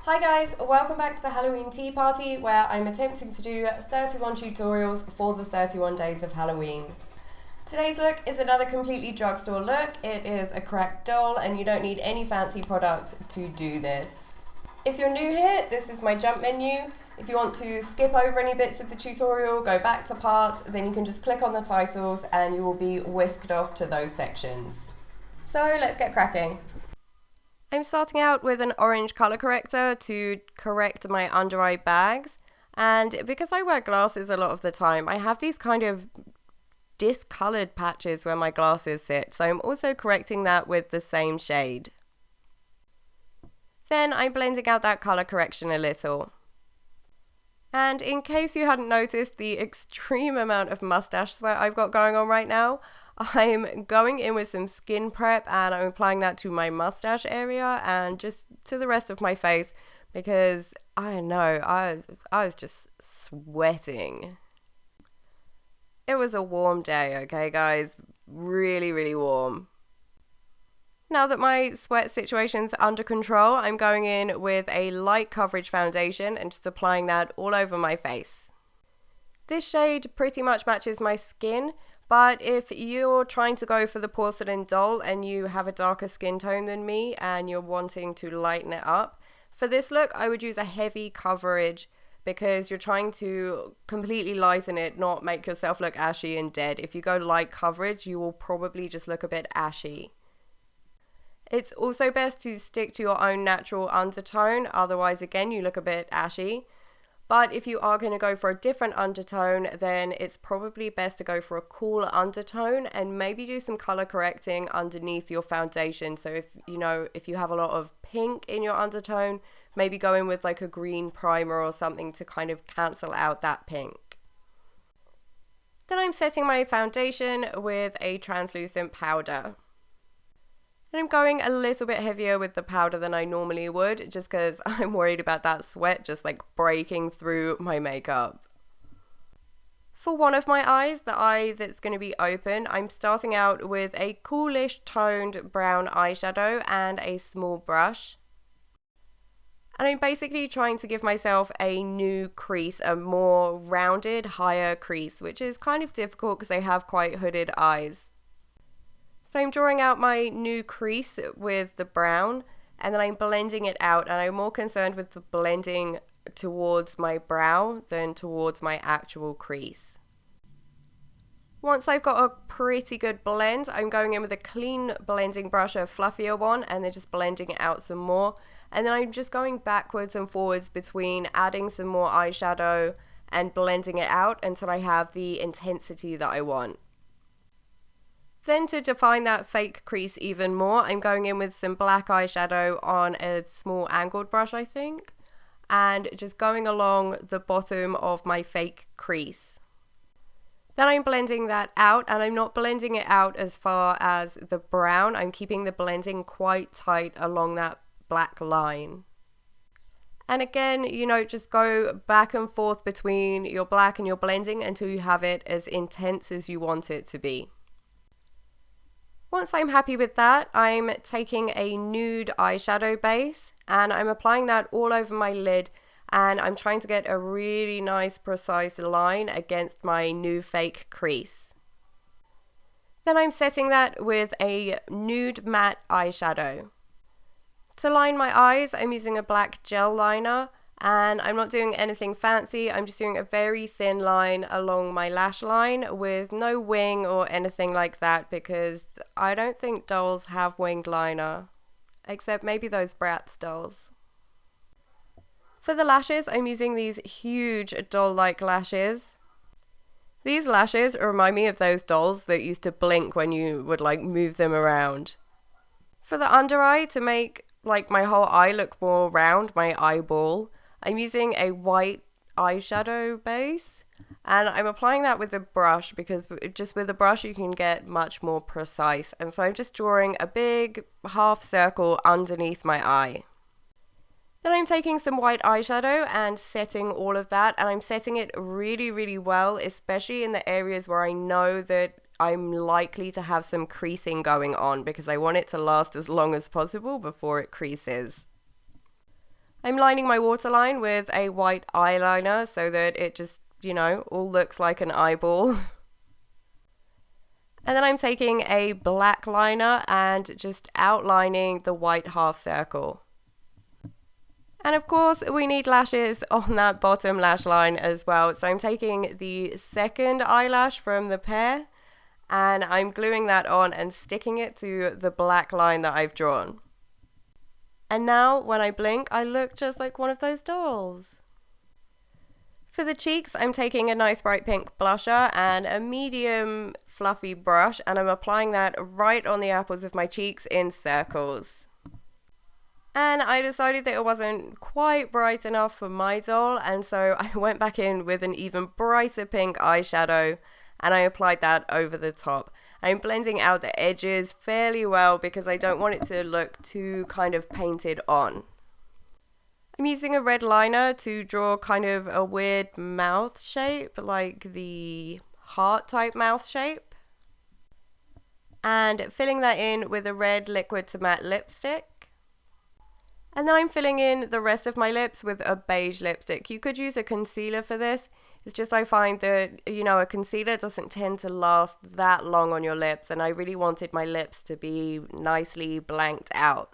Hi guys, welcome back to the Halloween tea party where I'm attempting to do 31 tutorials for the 31 days of Halloween. Today's look is another completely drugstore look. It is a cracked doll and you don't need any fancy products to do this. If you're new here, this is my jump menu. If you want to skip over any bits of the tutorial, go back to parts, then you can just click on the titles and you will be whisked off to those sections. So let's get cracking. I'm starting out with an orange colour corrector to correct my under eye bags, and because I wear glasses a lot of the time, I have these kind of discoloured patches where my glasses sit, so I'm also correcting that with the same shade. Then I'm blending out that colour correction a little. And in case you hadn't noticed the extreme amount of mustache sweat I've got going on right now, I'm going in with some skin prep and I'm applying that to my mustache area and just to the rest of my face because I don't know, I was just sweating. It was a warm day, okay guys? Really, really warm. Now that my sweat situation's under control, I'm going in with a light coverage foundation and just applying that all over my face. This shade pretty much matches my skin, but if you're trying to go for the porcelain doll and you have a darker skin tone than me and you're wanting to lighten it up, for this look I would use a heavy coverage because you're trying to completely lighten it, not make yourself look ashy and dead. If you go light coverage, you will probably just look a bit ashy. It's also best to stick to your own natural undertone, otherwise again you look a bit ashy. But if you are going to go for a different undertone, then it's probably best to go for a cool undertone and maybe do some color correcting underneath your foundation. So if you have a lot of pink in your undertone, maybe go in with like a green primer or something to kind of cancel out that pink. Then I'm setting my foundation with a translucent powder. And I'm going a little bit heavier with the powder than I normally would, just because I'm worried about that sweat just like breaking through my makeup. For one of my eyes, the eye that's going to be open, I'm starting out with a coolish toned brown eyeshadow and a small brush. And I'm basically trying to give myself a new crease, a more rounded, higher crease, which is kind of difficult because I have quite hooded eyes. So I'm drawing out my new crease with the brown and then I'm blending it out, and I'm more concerned with the blending towards my brow than towards my actual crease. Once I've got a pretty good blend, I'm going in with a clean blending brush, a fluffier one, and then just blending it out some more. And then I'm just going backwards and forwards between adding some more eyeshadow and blending it out until I have the intensity that I want. Then to define that fake crease even more, I'm going in with some black eyeshadow on a small angled brush, I think, and just going along the bottom of my fake crease. Then I'm blending that out, and I'm not blending it out as far as the brown. I'm keeping the blending quite tight along that black line. And again, just go back and forth between your black and your blending until you have it as intense as you want it to be. Once I'm happy with that, I'm taking a nude eyeshadow base and I'm applying that all over my lid, and I'm trying to get a really nice precise line against my new fake crease. Then I'm setting that with a nude matte eyeshadow. To line my eyes, I'm using a black gel liner, and I'm not doing anything fancy. I'm just doing a very thin line along my lash line with no wing or anything like that, because I don't think dolls have winged liner, except maybe those Bratz dolls. For the lashes, I'm using these huge doll-like lashes. These lashes remind me of those dolls that used to blink when you would like move them around. For the under eye, to make like my whole eye look more round, my eyeball, I'm using a white eyeshadow base, and I'm applying that with a brush because just with a brush you can get much more precise. And so I'm just drawing a big half circle underneath my eye. Then I'm taking some white eyeshadow and setting all of that, and I'm setting it really, really well, especially in the areas where I know that I'm likely to have some creasing going on because I want it to last as long as possible before it creases. I'm lining my waterline with a white eyeliner so that it just, all looks like an eyeball. And then I'm taking a black liner and just outlining the white half circle. And of course, we need lashes on that bottom lash line as well. So I'm taking the second eyelash from the pair and I'm gluing that on and sticking it to the black line that I've drawn. And now when I blink, I look just like one of those dolls. For the cheeks, I'm taking a nice bright pink blusher and a medium fluffy brush, and I'm applying that right on the apples of my cheeks in circles. And I decided that it wasn't quite bright enough for my doll, and so I went back in with an even brighter pink eyeshadow and I applied that over the top. I'm blending out the edges fairly well because I don't want it to look too kind of painted on. I'm using a red liner to draw kind of a weird mouth shape, like the heart type mouth shape. And filling that in with a red liquid to matte lipstick. And then I'm filling in the rest of my lips with a beige lipstick. You could use a concealer for this. It's just I find that, a concealer doesn't tend to last that long on your lips, and I really wanted my lips to be nicely blanked out.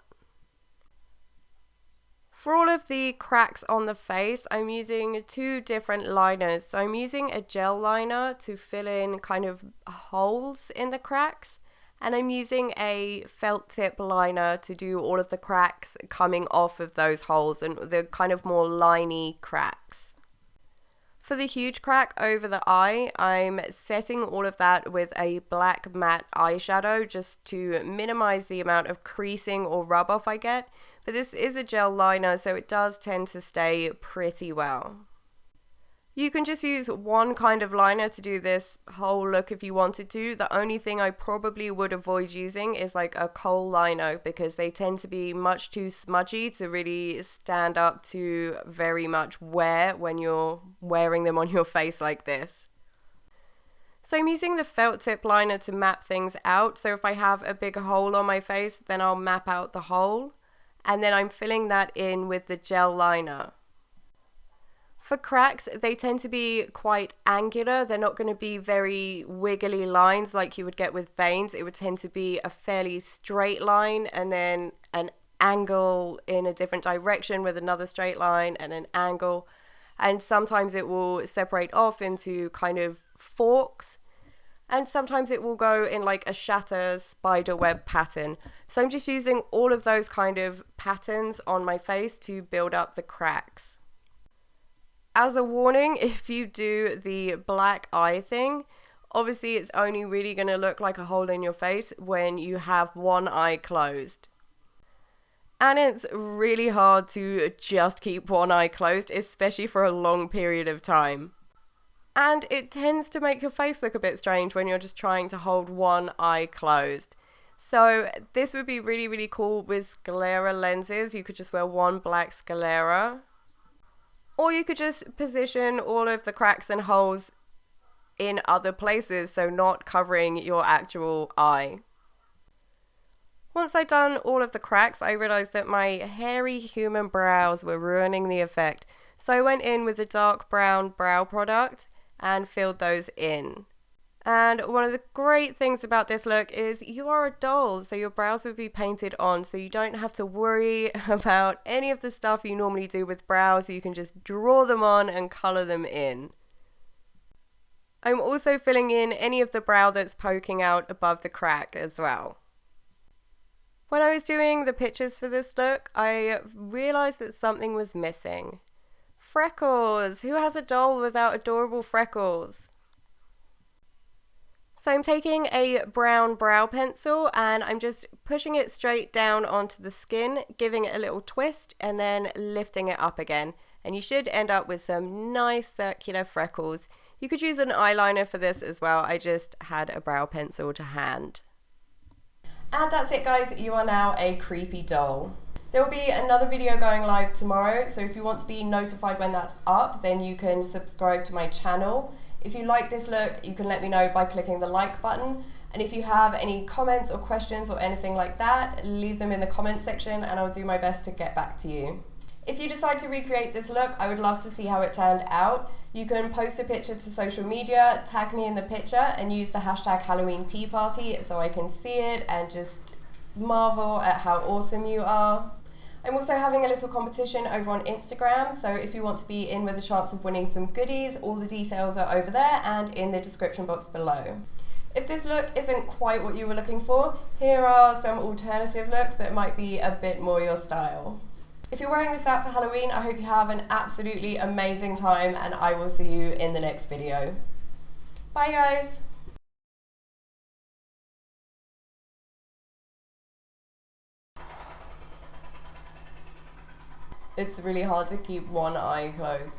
For all of the cracks on the face, I'm using two different liners. So I'm using a gel liner to fill in kind of holes in the cracks. And I'm using a felt tip liner to do all of the cracks coming off of those holes and the kind of more liney cracks. For the huge crack over the eye, I'm setting all of that with a black matte eyeshadow just to minimize the amount of creasing or rub off I get. But this is a gel liner, so it does tend to stay pretty well. You can just use one kind of liner to do this whole look if you wanted to. The only thing I probably would avoid using is like a kohl liner because they tend to be much too smudgy to really stand up to very much wear when you're wearing them on your face like this. So I'm using the felt tip liner to map things out. So if I have a big hole on my face, then I'll map out the hole. And then I'm filling that in with the gel liner. For cracks, they tend to be quite angular. They're not going to be very wiggly lines like you would get with veins. It would tend to be a fairly straight line and then an angle in a different direction with another straight line and an angle. And sometimes it will separate off into kind of forks. And sometimes it will go in like a shatter spider web pattern. So I'm just using all of those kind of patterns on my face to build up the cracks. As a warning, if you do the black eye thing, obviously it's only really going to look like a hole in your face when you have one eye closed. And it's really hard to just keep one eye closed, especially for a long period of time. And it tends to make your face look a bit strange when you're just trying to hold one eye closed. So this would be really, really cool with sclera lenses. You could just wear one black sclera. Or you could just position all of the cracks and holes in other places, so not covering your actual eye. Once I'd done all of the cracks, I realized that my hairy human brows were ruining the effect. So I went in with a dark brown brow product and filled those in. And one of the great things about this look is you are a doll, so your brows would be painted on, so you don't have to worry about any of the stuff you normally do with brows. You can just draw them on and color them in. I'm also filling in any of the brow that's poking out above the crack as well. When I was doing the pictures for this look, I realized that something was missing. Freckles! Who has a doll without adorable freckles? So I'm taking a brown brow pencil and I'm just pushing it straight down onto the skin, giving it a little twist and then lifting it up again. And you should end up with some nice circular freckles. You could use an eyeliner for this as well. I just had a brow pencil to hand. And that's it, guys. You are now a creepy doll. There will be another video going live tomorrow. So if you want to be notified when that's up, then you can subscribe to my channel. If you like this look, you can let me know by clicking the like button. And if you have any comments or questions or anything like that, leave them in the comment section and I'll do my best to get back to you. If you decide to recreate this look, I would love to see how it turned out. You can post a picture to social media, tag me in the picture, and use the hashtag Halloween Tea Party so I can see it and just marvel at how awesome you are. I'm also having a little competition over on Instagram, so if you want to be in with a chance of winning some goodies, all the details are over there and in the description box below. If this look isn't quite what you were looking for, here are some alternative looks that might be a bit more your style. If you're wearing this out for Halloween, I hope you have an absolutely amazing time, and I will see you in the next video. Bye guys! It's really hard to keep one eye closed.